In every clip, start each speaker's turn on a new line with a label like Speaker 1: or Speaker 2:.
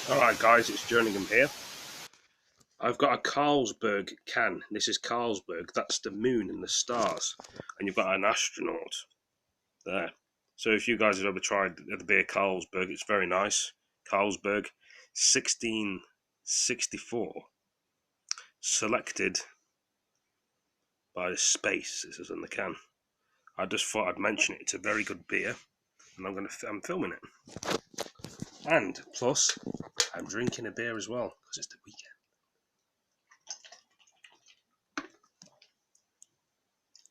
Speaker 1: Alright guys, it's Jerningam here. I've got a Carlsberg can. This is Carlsberg, that's the moon and the stars. And you've got an astronaut there. So if you guys have ever tried the beer Carlsberg, it's very nice. Carlsberg, 1664. Selected by space, this is in the can. I just thought I'd mention it. It's a very good beer. And I'm filming it. And plus, I'm drinking a beer as well, because it's the weekend.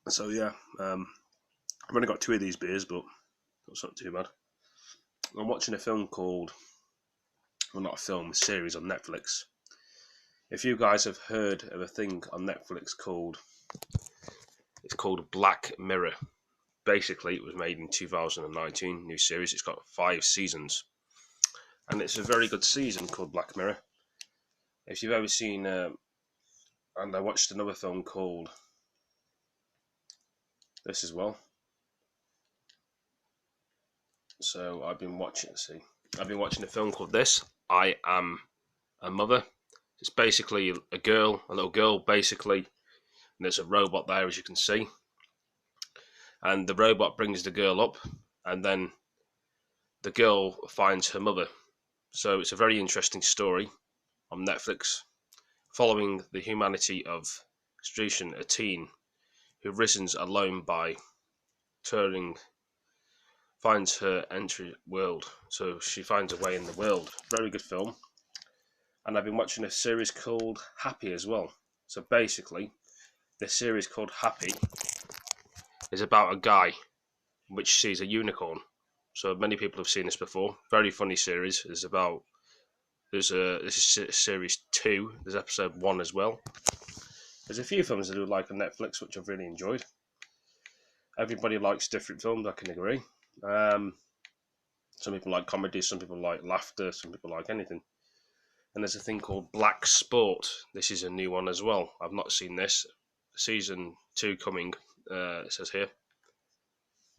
Speaker 1: So yeah, I've only got two of these beers, but that's not too bad. I'm watching a film called, well, not a film, a series on Netflix. If you guys have heard of a thing on Netflix it's called Black Mirror. Basically, it was made in 2019, new series. It's got 5 seasons, and it's a very good season called Black Mirror. If you've ever seen, and I watched another film called this as well. So I've been watching a film called This. I Am a Mother. It's basically a little girl, basically, and there's a robot there, as you can see. And the robot brings the girl up, and then the girl finds her mother. So it's a very interesting story on Netflix, following the humanity of Strutian, a teen who risens alone by turning, finds her entry world. So she finds a way in the world. Very good film. And I've been watching a series called Happy as well. So basically, this series called Happy is about a guy which sees a unicorn. So many people have seen this before. Very funny series. This is series 2. There's episode 1 as well. There's a few films I do like on Netflix which I've really enjoyed. Everybody likes different films, I can agree. Some people like comedy, some people like laughter, some people like anything. And there's a thing called Black Sport. This is a new one as well. I've not seen this. Season 2 coming, it says here.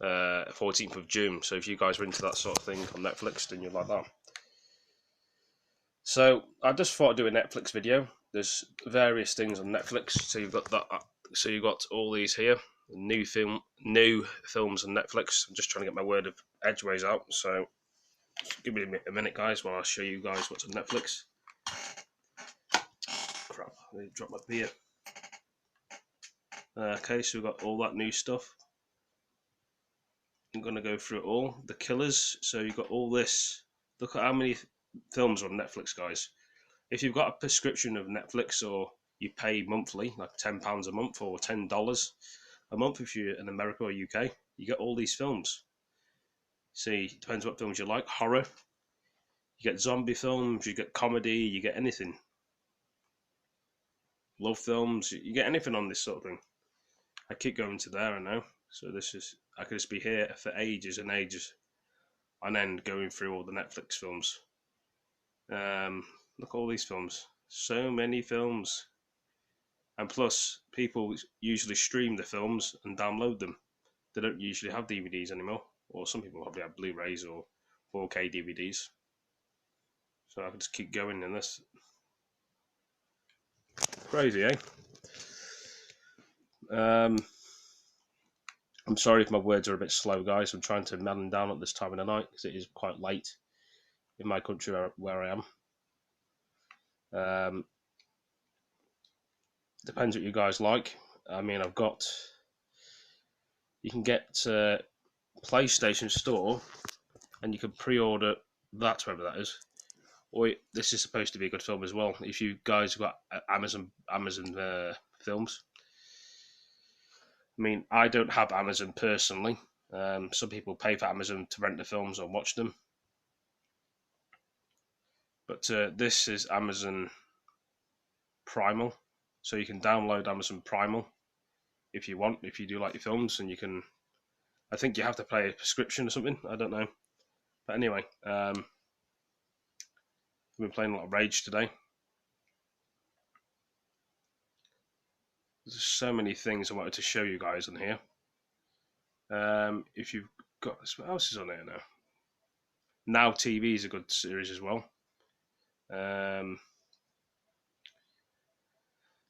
Speaker 1: 14th of June. So if you guys are into that sort of thing on Netflix, then you'll like that. So I just thought I'd do a Netflix video. There's various things on Netflix. So you've got that. So you've got all these here. New films on Netflix. I'm just trying to get my word of edgeways out. So give me a minute, guys, while I show you guys what's on Netflix. Crap! I need to drop my beer. Okay, so we've got all that new stuff. I'm going to go through it all. The Killers. So you've got all this. Look at how many films are on Netflix, guys. If you've got a prescription of Netflix, or you pay monthly, like £10 a month or $10 a month if you're in America or UK, you get all these films. See, depends what films you like. Horror. You get zombie films, you get comedy, you get anything. Love films, you get anything on this sort of thing. I keep going to there, I know. So I could just be here for ages and ages on end going through all the Netflix films. Look at all these films. So many films. And plus, people usually stream the films and download them. They don't usually have DVDs anymore. Or some people probably have Blu-rays or 4K DVDs. So I can just keep going in this. Crazy, eh? I'm sorry if my words are a bit slow, guys. I'm trying to man them down at this time of the night because it is quite late in my country where I am. Depends what you guys like. I mean, you can get PlayStation Store, and you can pre-order that, wherever that is. Or this is supposed to be a good film as well. If you guys have got Amazon films. I mean, I don't have Amazon personally. Some people pay for Amazon to rent the films or watch them. But this is Amazon Primal. So you can download Amazon Primal if you want, if you do like your films, and you can. I think you have to pay a prescription or something. I don't know. But anyway, I've been playing a lot of Rage today. There's so many things I wanted to show you guys on here. If you've got this, what else is on here now? Now TV is a good series as well. Um,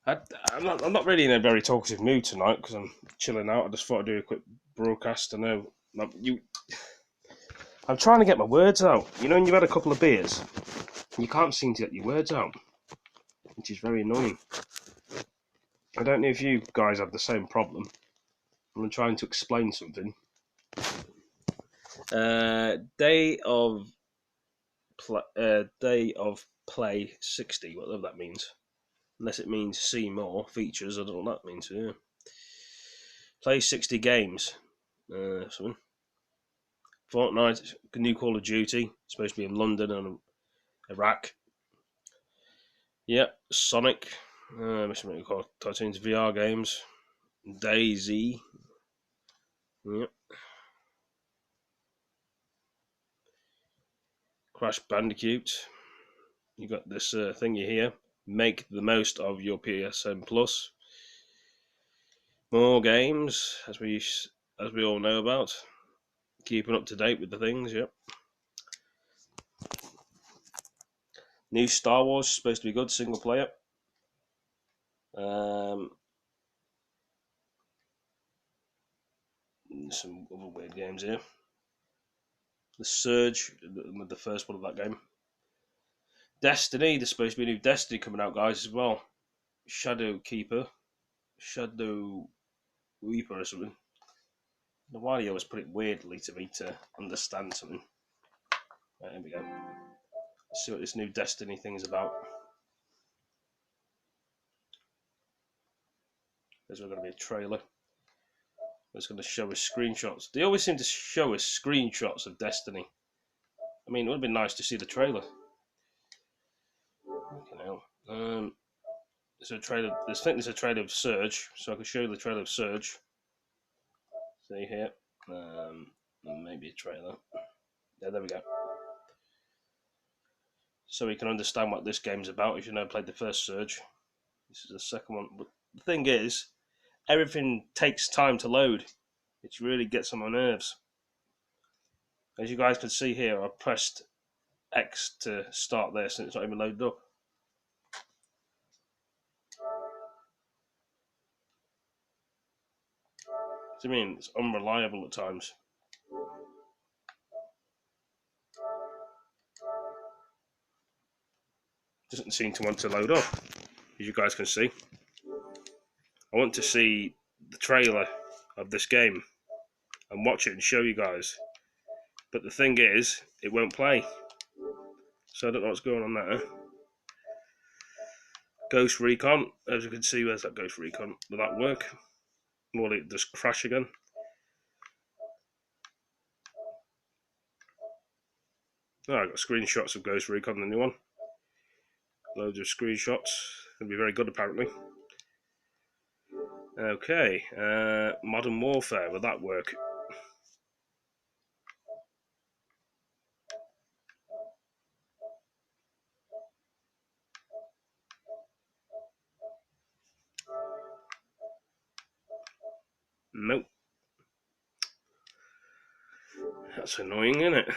Speaker 1: I'm not really in a very talkative mood tonight because I'm chilling out. I just thought I'd do a quick broadcast. I know I'm trying to get my words out. You know, when you've had a couple of beers, you can't seem to get your words out, which is very annoying. I don't know if you guys have the same problem. I'm trying to explain something. Day of play 60, whatever that means. Unless it means see more features, I don't know what that means. Yeah. Play 60 games. Something. Fortnite, new Call of Duty. Supposed to be in London and Iraq. Yep, Sonic. Cartoons, VR games. Daisy. Yep. Crash Bandicoot. You got this thingy here. Make the most of your PSN Plus. More games, as we all know about. Keeping up to date with the things. Yep. New Star Wars, supposed to be good, single player. Some other weird games here. The Surge, the first one of that game. Destiny, there's supposed to be a new Destiny coming out, guys, as well. Shadow Reaper or something. The why do you always put it weirdly to me to understand something? Right, here we go. Let's see what this new Destiny thing's about. There's going to be a trailer. It's going to show us screenshots. They always seem to show us screenshots of Destiny. I mean, it would have been nice to see the trailer. There's a trailer. I think there's a trailer of Surge, so I can show you the trailer of Surge. See here. Maybe a trailer. Yeah, there we go. So we can understand what this game's about if you've never played the first Surge. This is the second one. But the thing is, everything takes time to load. It really gets on my nerves. As you guys can see here, I pressed X to start this and it's not even loaded up. What do you mean? It's unreliable at times. Doesn't seem to want to load up, as you guys can see. I want to see the trailer of this game and watch it and show you guys. But the thing is, it won't play. So I don't know what's going on there. Ghost Recon, as you can see, where's that Ghost Recon? Will that work? Will it just crash again? Oh, I got screenshots of Ghost Recon, the new one. Loads of screenshots. It'll be very good, apparently. Okay, Modern Warfare, will that work? Nope. That's annoying, isn't it?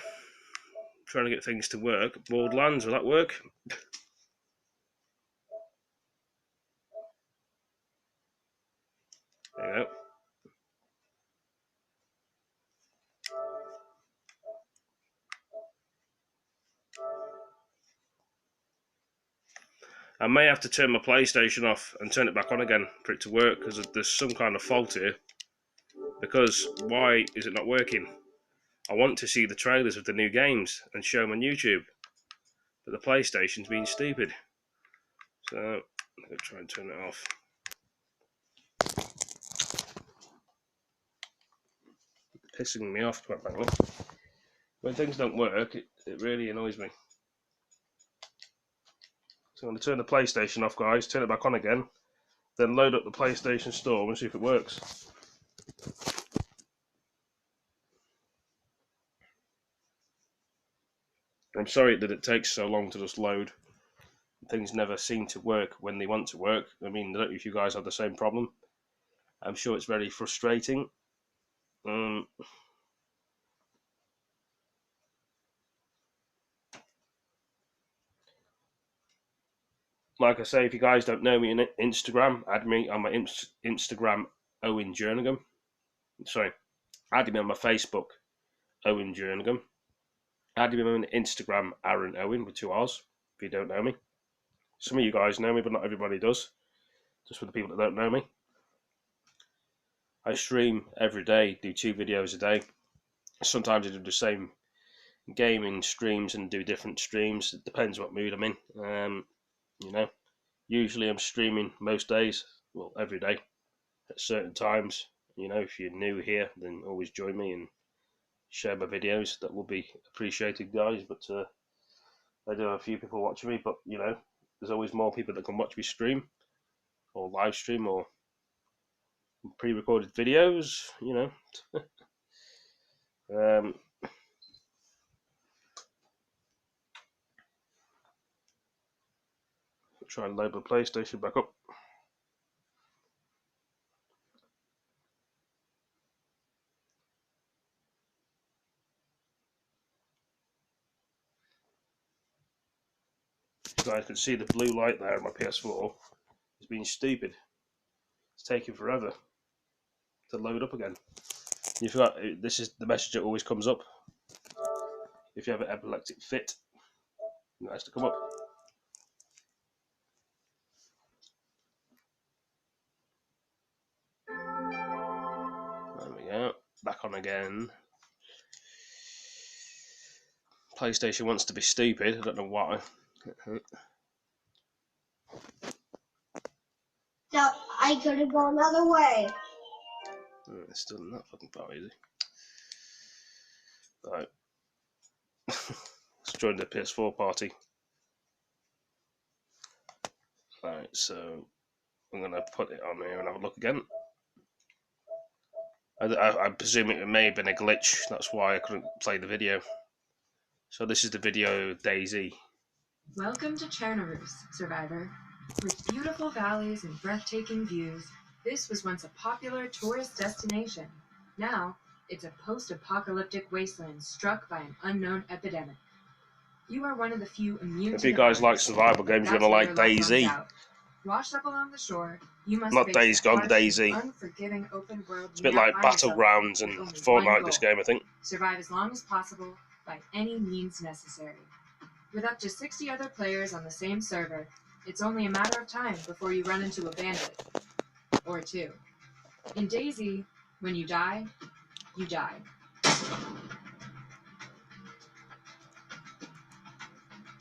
Speaker 1: Trying to get things to work. Borderlands, will that work? There you go. I may have to turn my PlayStation off and turn it back on again for it to work because there's some kind of fault here. Because why is it not working? I want to see the trailers of the new games and show them on YouTube, but the PlayStation's being stupid. So I'm going to try and turn it off. Pissing me off, quite frankly. When things don't work, it really annoys me. So I'm going to turn the PlayStation off, guys, turn it back on again, then load up the PlayStation Store and see if it works. I'm sorry that it takes so long to just load. Things never seem to work when they want to work. I mean, I don't know if you guys have the same problem. I'm sure it's very frustrating. Like I say, if you guys don't know me on Instagram, add me on my Instagram, Owen Jerningam. Sorry, add me on my Facebook, Owen Jerningam. Add me on Instagram, Aaron Owen with 2 R's, if you don't know me. Some of you guys know me, but not everybody does. Just for the people that don't know me. I stream every day, do 2 videos a day. Sometimes I do the same gaming streams and do different streams. It depends what mood I'm in. You know, usually I'm streaming most days, well, every day at certain times. You know, if you're new here, then always join me and share my videos. That will be appreciated, guys. But I do have a few people watching me, but you know, there's always more people that can watch me stream or live stream or pre-recorded videos. You know, try and load my PlayStation back up. You guys can see the blue light there on my PS4. It's been stupid. It's taking forever to load up again. You forgot, this is the message that always comes up. If you have an epileptic fit, it has to come up. There we go. Back on again. PlayStation wants to be stupid. I don't know why.
Speaker 2: No, I couldn't go another way.
Speaker 1: It's still not fucking far easy. Right. Let's join the PS4 party. Right, so I'm going to put it on here and have a look again. I presume it may have been a glitch. That's why I couldn't play the video. So this is the video of Daisy.
Speaker 3: Welcome to Chernobyl, survivor. With beautiful valleys and breathtaking views, this was once a popular tourist destination. Now, it's a post-apocalyptic wasteland struck by an unknown epidemic. You are one of the few immune
Speaker 1: If
Speaker 3: to
Speaker 1: you
Speaker 3: the
Speaker 1: guys like
Speaker 3: virus.
Speaker 1: survival games, you're
Speaker 3: That's
Speaker 1: going to
Speaker 3: why
Speaker 1: like
Speaker 3: your loved ones
Speaker 1: Daisy.
Speaker 3: out. Washed up along the shore, you must
Speaker 1: Not
Speaker 3: face
Speaker 1: Days
Speaker 3: the
Speaker 1: Gone,
Speaker 3: harsh
Speaker 1: Daisy.
Speaker 3: and unforgiving open world.
Speaker 1: It's a bit like Battlegrounds and Fortnite, this game, I think.
Speaker 3: Survive as long as possible by any means necessary. With up to 60 other players on the same server, it's only a matter of time before you run into a bandit. Or 2. In Daisy, when you die, you die.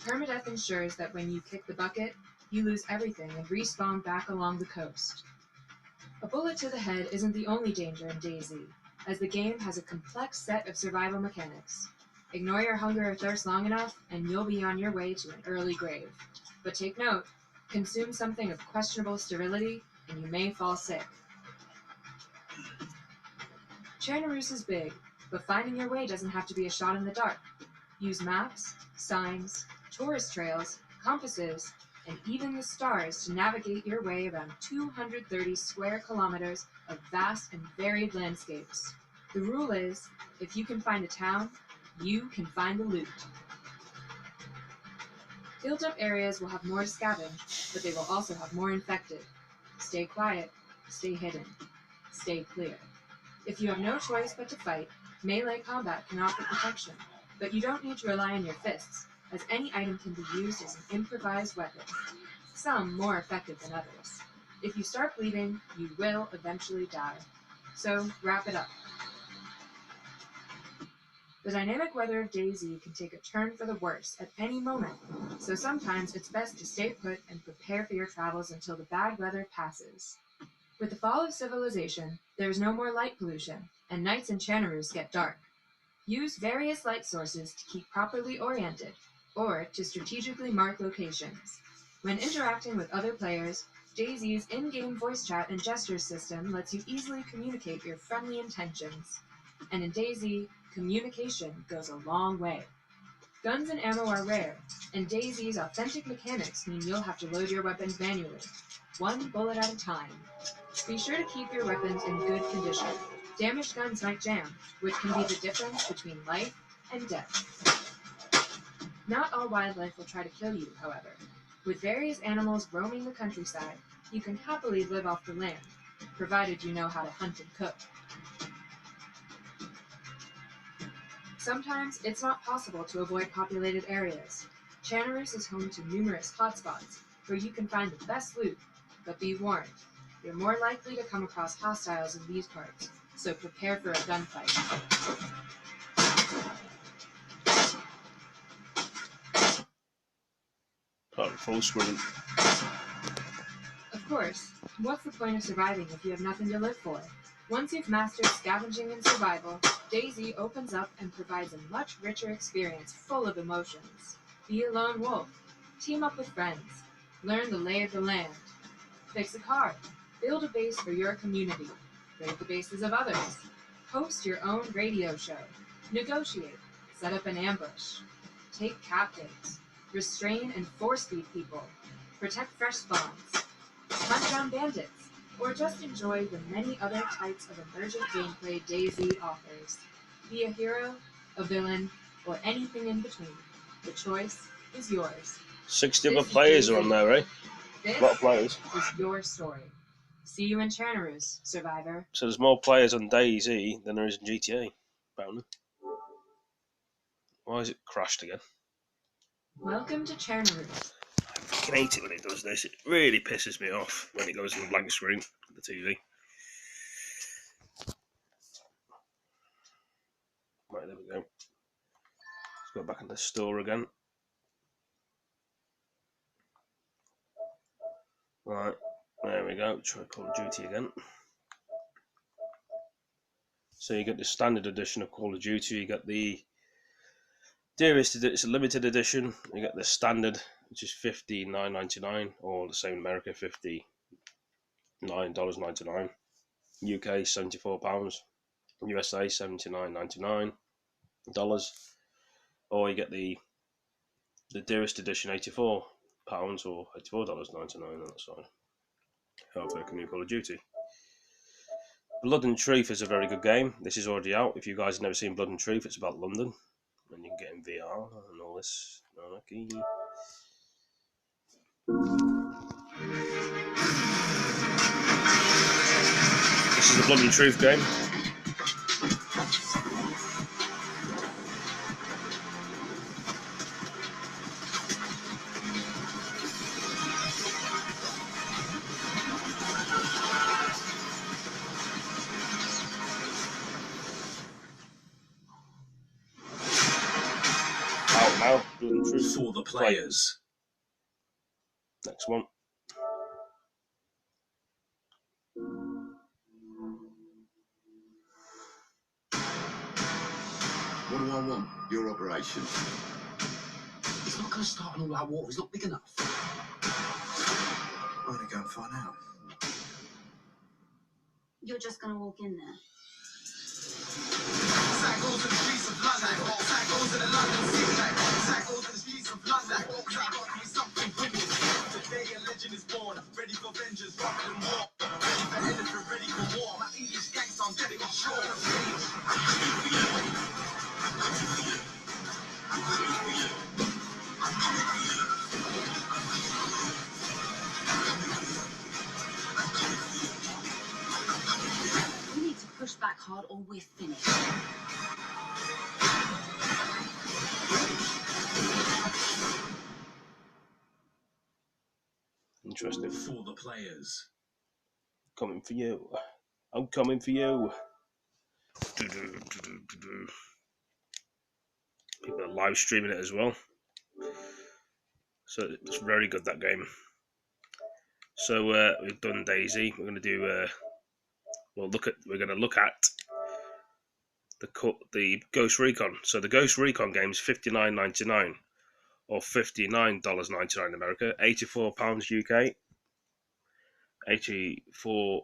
Speaker 3: Permadeath ensures that when you kick the bucket, you lose everything and respawn back along the coast. A bullet to the head isn't the only danger in Daisy, as the game has a complex set of survival mechanics. Ignore your hunger or thirst long enough, and you'll be on your way to an early grave. But take note, consume something of questionable sterility, and you may fall sick. Chernobyl is big, but finding your way doesn't have to be a shot in the dark. Use maps, signs, tourist trails, compasses, and even the stars to navigate your way around 230 square kilometers of vast and varied landscapes. The rule is, if you can find a town, you can find the loot. Filled up areas will have more to scavenge, but they will also have more infected. Stay quiet, stay hidden, stay clear. If you have no choice but to fight, melee combat can offer protection, but you don't need to rely on your fists, as any item can be used as an improvised weapon, some more effective than others. If you start bleeding, you will eventually die. So, wrap it up. The dynamic weather of Daisy can take a turn for the worse at any moment, so sometimes it's best to stay put and prepare for your travels until the bad weather passes. With the fall of civilization, there is no more light pollution, and nights in Chernobyl get dark. Use various light sources to keep properly oriented, or to strategically mark locations. When interacting with other players, Daisy's in-game voice chat and gestures system lets you easily communicate your friendly intentions. And in Daisy, communication goes a long way. Guns and ammo are rare, and Daisy's authentic mechanics mean you'll have to load your weapons manually, one bullet at a time. Be sure to keep your weapons in good condition. Damaged guns might jam, which can be the difference between life and death. Not all wildlife will try to kill you, however. With various animals roaming the countryside, you can happily live off the land, provided you know how to hunt and cook. Sometimes it's not possible to avoid populated areas. Chanarus is home to numerous hotspots where you can find the best loot, but be warned, you're more likely to come across hostiles in these parts, so prepare for a gunfight.
Speaker 1: Full screen.
Speaker 3: Of course, what's the point of surviving if you have nothing to live for? Once you've mastered scavenging and survival, DayZ opens up and provides a much richer experience full of emotions. Be a lone wolf, team up with friends, learn the lay of the land, fix a car, build a base for your community, raid the bases of others, host your own radio show, negotiate, set up an ambush, take captives, restrain and force-feed people, protect fresh spawns, hunt down bandits, or just enjoy the many other types of emergent gameplay DayZ offers. Be a hero, a villain, or anything in between. The choice is yours.
Speaker 1: 60
Speaker 3: This
Speaker 1: other
Speaker 3: is
Speaker 1: players are
Speaker 3: DayZ.
Speaker 1: on there, eh?
Speaker 3: This
Speaker 1: A lot of players.
Speaker 3: is your story. See you in Chanarus, survivor.
Speaker 1: So there's more players on DayZ than there is in GTA, apparently. Why is it crashed again?
Speaker 3: Welcome to Chanarus.
Speaker 1: I fucking hate it when it does this. It really pisses me off when it goes on the blank screen of the TV. Right, there we go. Let's go back in the store again. Right, there we go. Try Call of Duty again. So you get the standard edition of Call of Duty. You get the dearest. It's a limited edition. You get the standard, which is $59.99, or the same in America, $59.99. UK £74. USA $79.99. Or you get the dearest edition £84 or $84.99 on that side. However, can you Call of Duty? Blood and Truth is a very good game. This is already out. If you guys have never seen Blood and Truth, it's about London, and you can get in VR and all this. Okay. This is the Blood and Truth game. Out now. Blood and Truth
Speaker 4: For the players.
Speaker 1: Next one.
Speaker 4: What do I want? Your operation.
Speaker 5: He's not going to start an all-out war. He's not big enough.
Speaker 4: I'm going to go and find out.
Speaker 2: You're just gonna walk in there.
Speaker 6: Cycles in the streets of London. Cycles in the London city. Cycles in the streets of London. Try to be something wicked. Today a legend is born. Ready for vengeance, rocket and war. Ready for anything, ready for war. My English gangster, I'm getting ashore.
Speaker 5: We need to push back hard or we're finished.
Speaker 1: Interesting.
Speaker 4: For the players.
Speaker 1: Coming for you. I'm coming for you. People are live streaming it as well. So it's very good, that game. So we've done DayZ. We're going to do. We're going to look at the Ghost Recon. So the Ghost Recon game is $59.99 or $59.99 in America, £84 UK, $84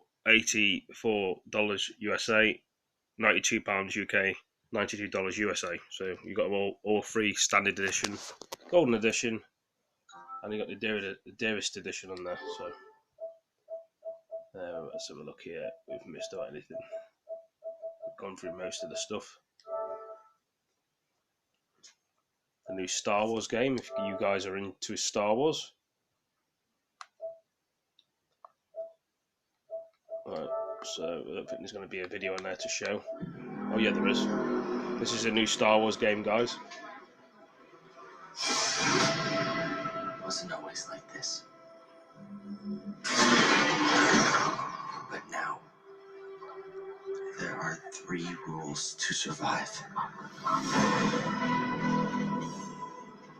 Speaker 1: USA, £92 UK, $92 USA. So you got all three standard edition, golden edition, and you got the dearest edition on there. So let's have a look here. We've missed out anything. We've gone through most of the stuff. The new Star Wars game, if you guys are into Star Wars, Right, so I don't think there's going to be a video on there to show. Oh yeah, there is. This is a new Star Wars game, guys.
Speaker 6: It wasn't always like this. But now, there are 3 rules to survive.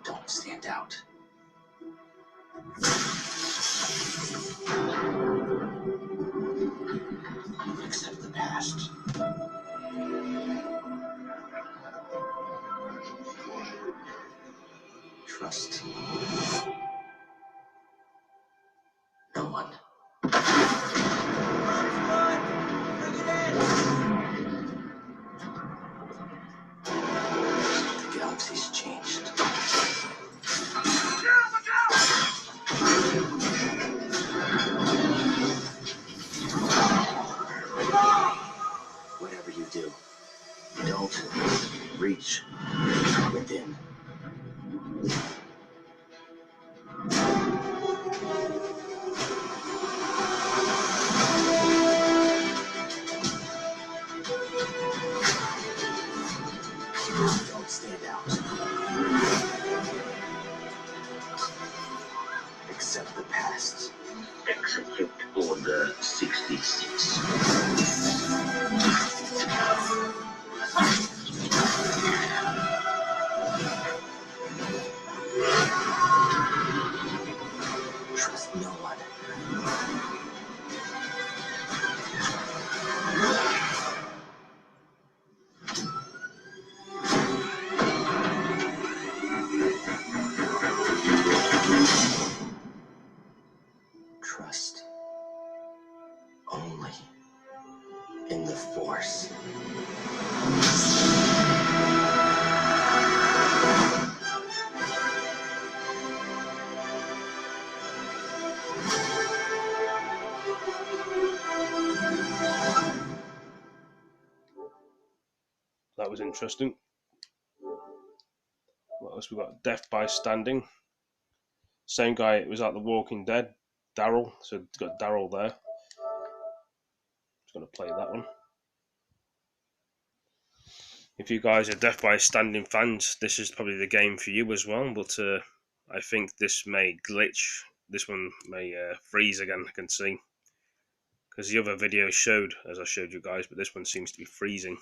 Speaker 6: Don't stand out. Accept the past. Trust no one. The galaxy's changed. Whatever you do, don't reach within. Don't stand out. Accept the past. Execute Order 66. Trust no one. Trust only in the Force.
Speaker 1: That was interesting. What else we got? Death by Standing. Same guy, it was like The Walking Dead. Daryl. So it's got Daryl there. Just going to play that one. If you guys are Death by Standing fans, this is probably the game for you as well. But I think this may glitch. This one may freeze again, I can see. Because the other video showed, as I showed you guys, but this one seems to be freezing.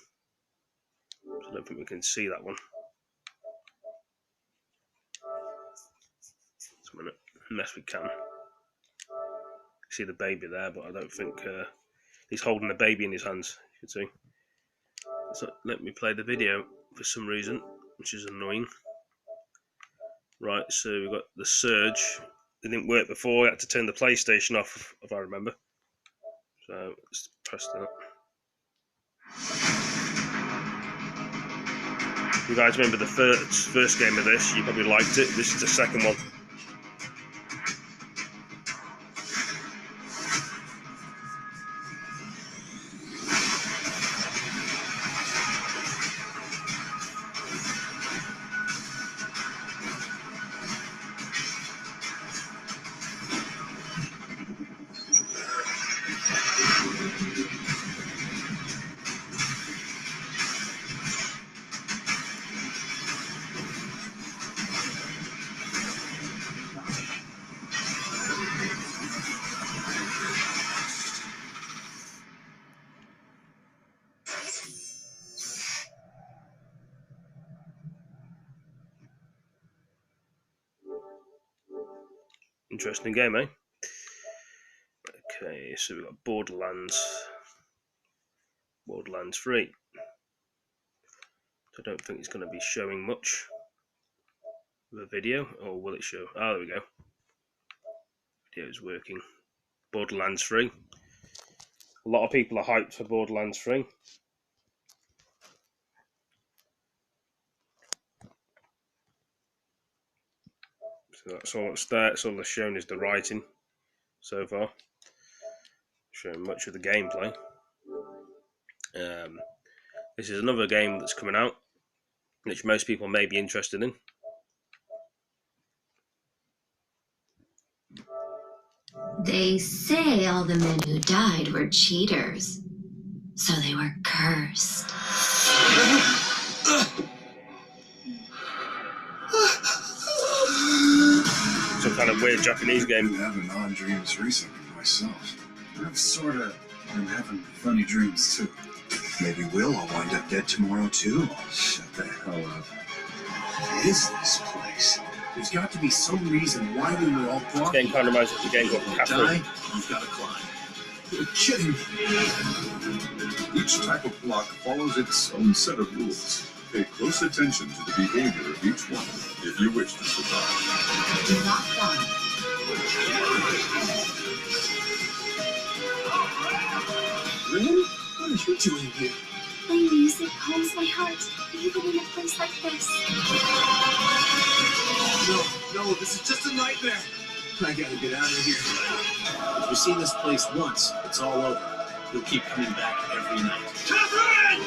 Speaker 1: So I don't think we can see that one. Just a minute, unless we can. See the baby there, but I don't think he's holding the baby in his hands, you can see. So let me play the video for some reason, which is annoying. Right, so we've got the surge. It didn't work before, I had to turn the PlayStation off, if I remember. So let's press that. If you guys remember the first game of this, you probably liked it. This is the second one. Interesting game, eh? Okay, so we've got Borderlands 3. I don't think it's going to be showing much of a video, or will it show? Ah, there we go. Video is working. Borderlands 3. A lot of people are hyped for Borderlands 3. So that's all that's there. That's all that's shown is the writing so far. Showing much of the gameplay. This is another game that's coming out, which most people may be interested in.
Speaker 7: They say all the men who died were cheaters, so they were cursed.
Speaker 1: Some kind of weird Japanese game.
Speaker 8: I've been having odd dreams recently myself. I've sort of been having funny dreams too.
Speaker 4: Maybe we'll all wind up dead tomorrow, too.
Speaker 8: Shut the hell up.
Speaker 4: What is this place? There's got to be some reason why we were all brought
Speaker 1: This game kind of reminds me of the game called
Speaker 4: Die,
Speaker 1: Catherine.
Speaker 4: you've got to climb. You're kidding me.
Speaker 8: Each type of block follows its own set of rules. Pay close attention to the behavior of each one if you wish to survive.
Speaker 7: Do not climb.
Speaker 4: Really? What are you doing here?
Speaker 7: Playing music calms my heart, even in a place like this.
Speaker 4: No, this is just a nightmare. I gotta get out of here. If you've seen this place once, it's all over. You'll keep coming back every night. Catherine!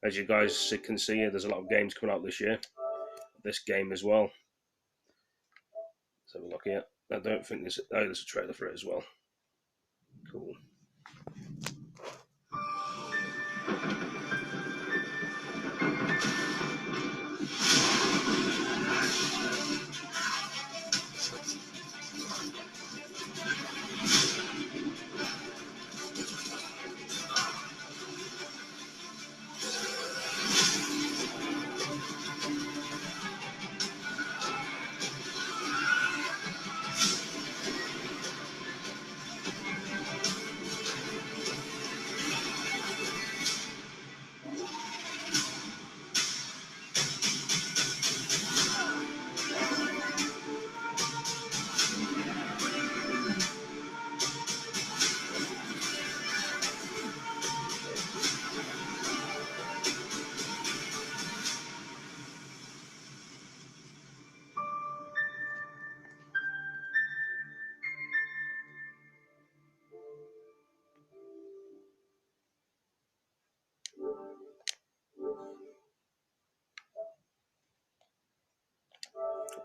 Speaker 1: As you guys can see, there's a lot of games coming out this year. This game as well. Let's have a look here. I don't think there's a trailer for it as well. Cool.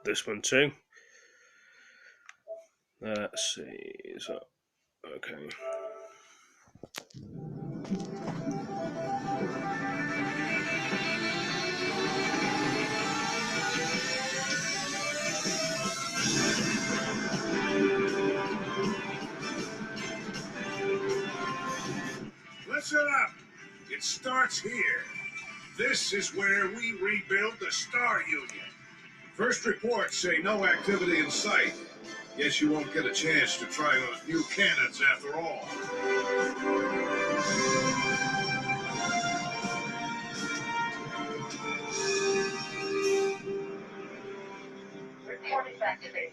Speaker 1: This one too. Let's see. So, okay.
Speaker 9: Listen up. It starts here. This is where we rebuild the Star Union. First reports say no activity in sight. Guess you won't get a chance to try those new cannons after all.
Speaker 10: Reporting back to base.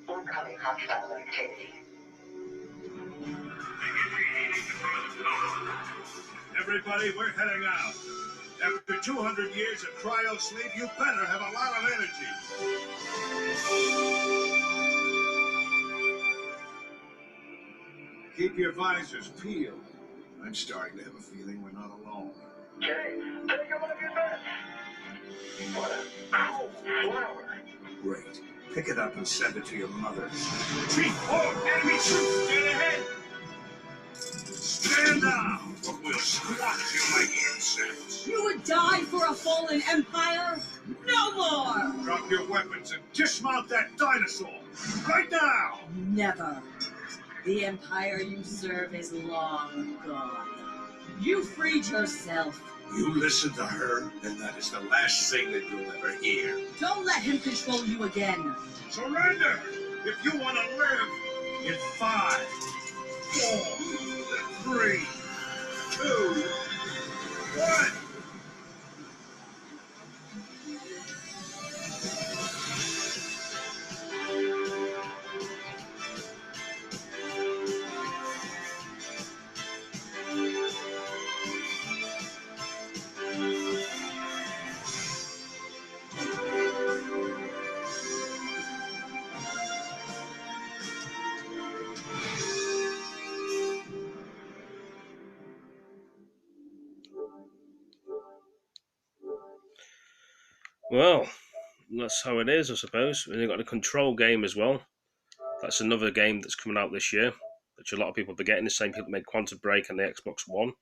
Speaker 10: Incoming hostile activity.
Speaker 9: Everybody, we're heading out. After 200 years of cryo sleep, you better have a lot of energy. Keep your visors peeled. I'm starting to have a feeling we're not alone.
Speaker 10: Jay, take him on your best. What a cool flower.
Speaker 4: Great. Pick it up and send it to your mother.
Speaker 9: Chief, enemy troops, get ahead! Stand down, or we'll squash you like insects.
Speaker 5: You would die for a fallen empire? No more!
Speaker 9: Drop your weapons and dismount that dinosaur! Right now!
Speaker 5: Never. The empire you serve is long gone. You freed yourself.
Speaker 9: You listen to her, and that is the last thing that you'll ever hear.
Speaker 5: Don't let him control you again.
Speaker 9: Surrender! If you want to live in 5, 4, 3, 2, 1.
Speaker 1: Well, that's how it is, I suppose. And you've got a Control game as well. That's another game that's coming out this year, which a lot of people are forgetting. The same people that made Quantum Break and the Xbox One.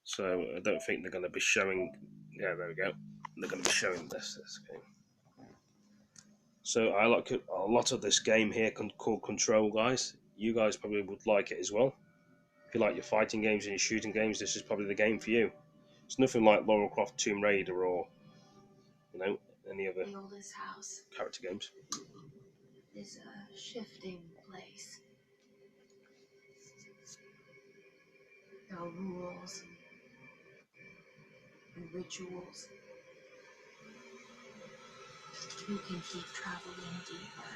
Speaker 1: So I don't think they're going to be showing. Yeah, there we go. They're going to be showing this game. So I like a lot of this game here called Control, guys. You guys probably would like it as well. If you like your fighting games and your shooting games, this is probably the game for you. It's nothing like Lara Croft Tomb Raider or any other
Speaker 7: The oldest house
Speaker 1: character games.
Speaker 7: is a shifting place. There are rules and rituals. You can keep traveling deeper.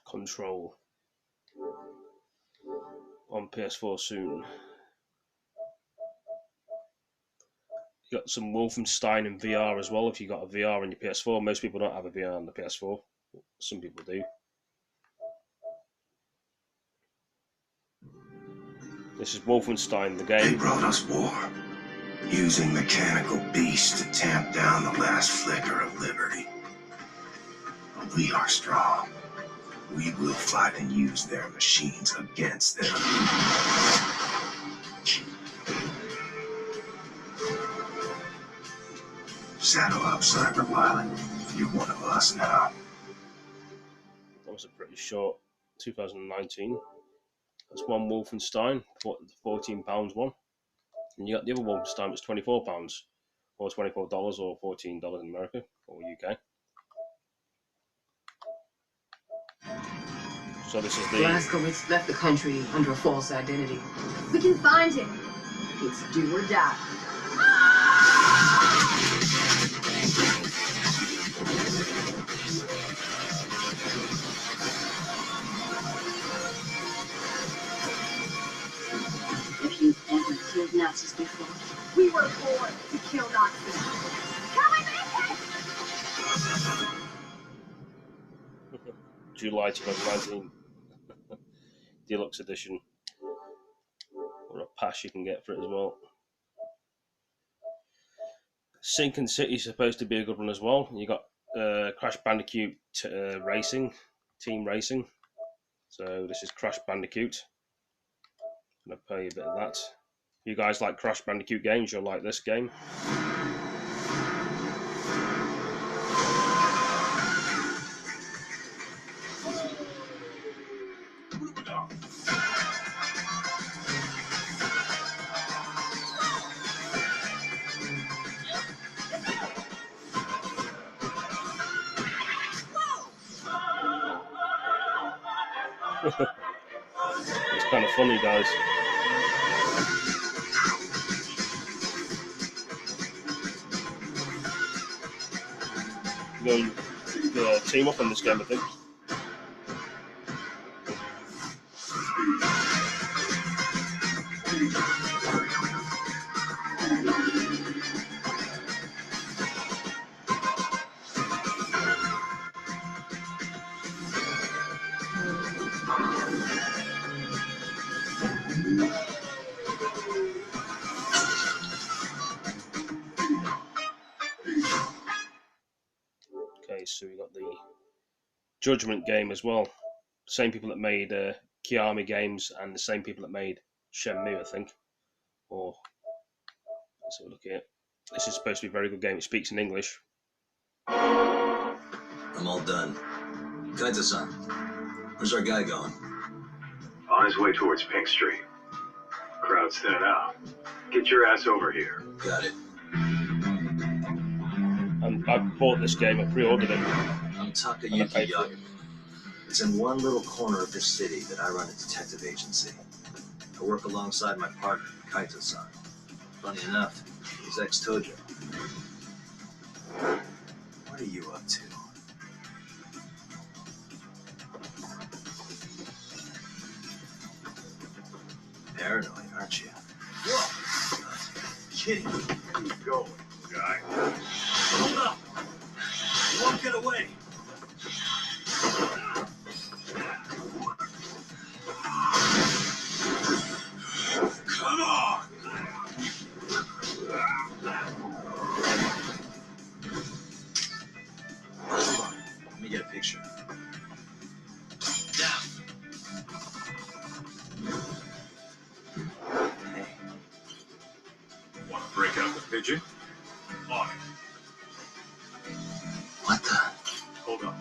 Speaker 1: Control on PS4 soon. You got some Wolfenstein in VR as well. If you got a VR on your PS4, most people don't have a VR on the PS4. Some people do. This is Wolfenstein, the
Speaker 6: They
Speaker 1: game.
Speaker 6: brought us war, using mechanical beasts to tamp down the last flicker of liberty. But we are strong. We will fight and use their machines against them. Saddle up, Cyber Pilot. You're one of us now.
Speaker 1: That was a pretty short 2019. That's one Wolfenstein, £14 one. And you got the other Wolfenstein, it's £24, or $24, or $14 in America or UK. So this is the
Speaker 11: Blazkowicz left the country under a false identity.
Speaker 2: We can find him. It's do or die. If you've ever killed Nazis before, we were born to kill Nazis. Can we make it?
Speaker 1: July 2019 deluxe edition, or a pass you can get for it as well. Sinking City is supposed to be a good one as well. You got Crash Bandicoot Racing, Team Racing. So this is Crash Bandicoot. I'm gonna play a bit of that. If you guys like Crash Bandicoot games, you'll like this game. It's kind of funny, guys. You're going to team up on this game, I think. Okay, so we got the Judgment game as well. Same people that made Kiami games and the same people that made Shenmue, I think. Or let's have a look here. This is supposed to be a very good game. It speaks in English.
Speaker 4: I'm all done. Kaita-san, where's our guy going?
Speaker 10: On his way towards Pink Street. Crowd's thinning out. Get your ass over here.
Speaker 4: Got it.
Speaker 1: And I bought this game. I pre-ordered it.
Speaker 4: I'm Takayuki Yagami. It's in one little corner of this city that I run a detective agency. I work alongside my partner, Kaito-san. Funny enough, he's ex-Tojo. What are you up to? Paranoid, aren't you?
Speaker 10: Whoa!
Speaker 4: Kidding.
Speaker 10: Where you going, guy?
Speaker 4: Hold up! You won't get away!
Speaker 10: Come on!
Speaker 4: Hold on. Let me get a picture. Down. Hey.
Speaker 10: Want to break out the pigeon? On it.
Speaker 4: What the?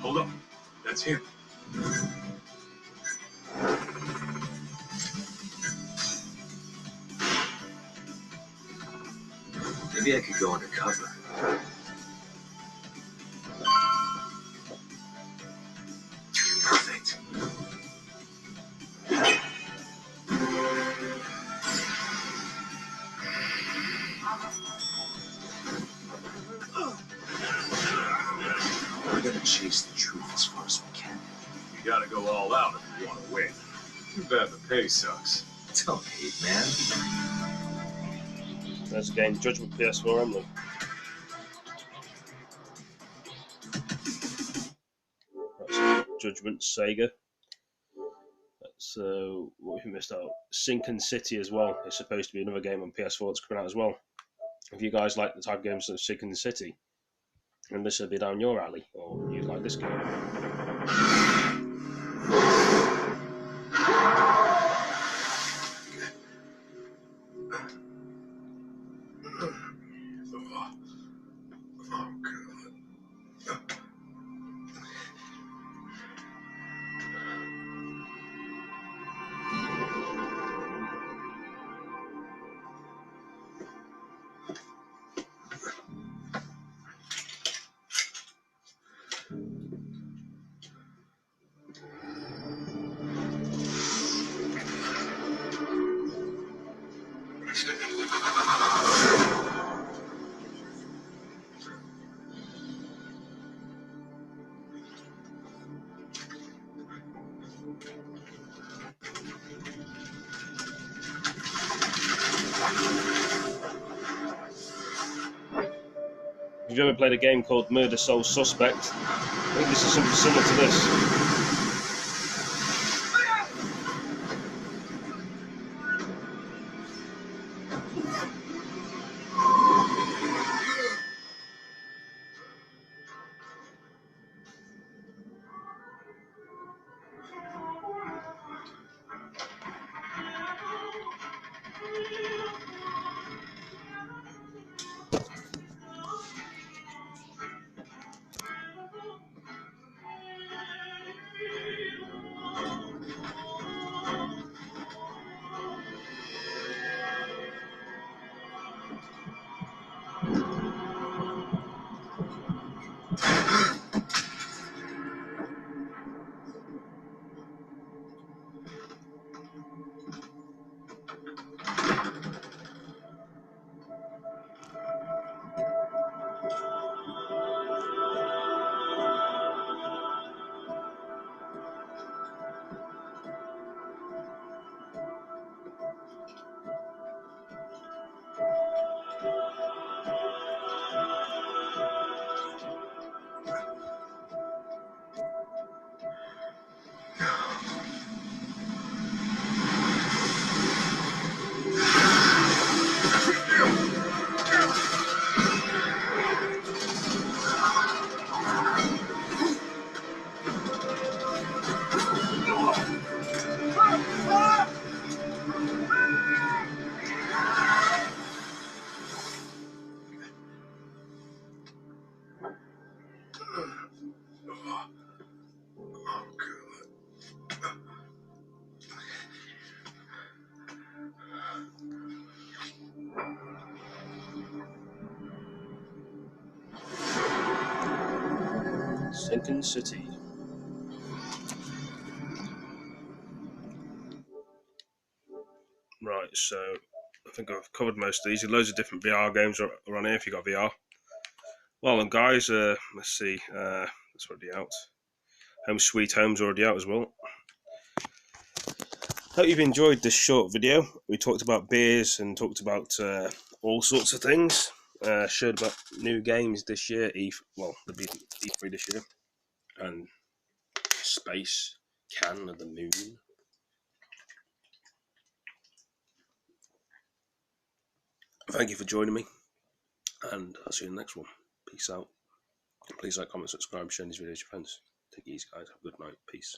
Speaker 10: Hold up. That's him.
Speaker 4: Maybe I could go undercover. Perfect. We're gonna chase the truth as far as we can.
Speaker 10: You gotta go all out if you want to win. Too bad the pay sucks.
Speaker 4: Don't hate, man.
Speaker 1: There's a game, Judgment PS4 Emblem. That's Judgment Sega. That's what we missed out. Sinking City as well. It's supposed to be another game on PS4 that's coming out as well. If you guys like the type of games of Sinking City, and this will be down your alley, or you'd like this game. If you've ever played a game called Murder Soul Suspect, I think this is something similar to this. Sinking City. Right, so I think I've covered most of these. Loads of different VR games are on here if you've got VR. Well, and guys, let's see. That's already out. Home Sweet Home's already out as well. Hope you've enjoyed this short video. We talked about beers and talked about all sorts of things. Showed about new games this year. There'll be E3 this year. And space, can of the moon. Thank you for joining me, and I'll see you in the next one. Peace out. Please like, comment, subscribe, share these videos with your friends. Take it easy, guys. Have a good night. Peace.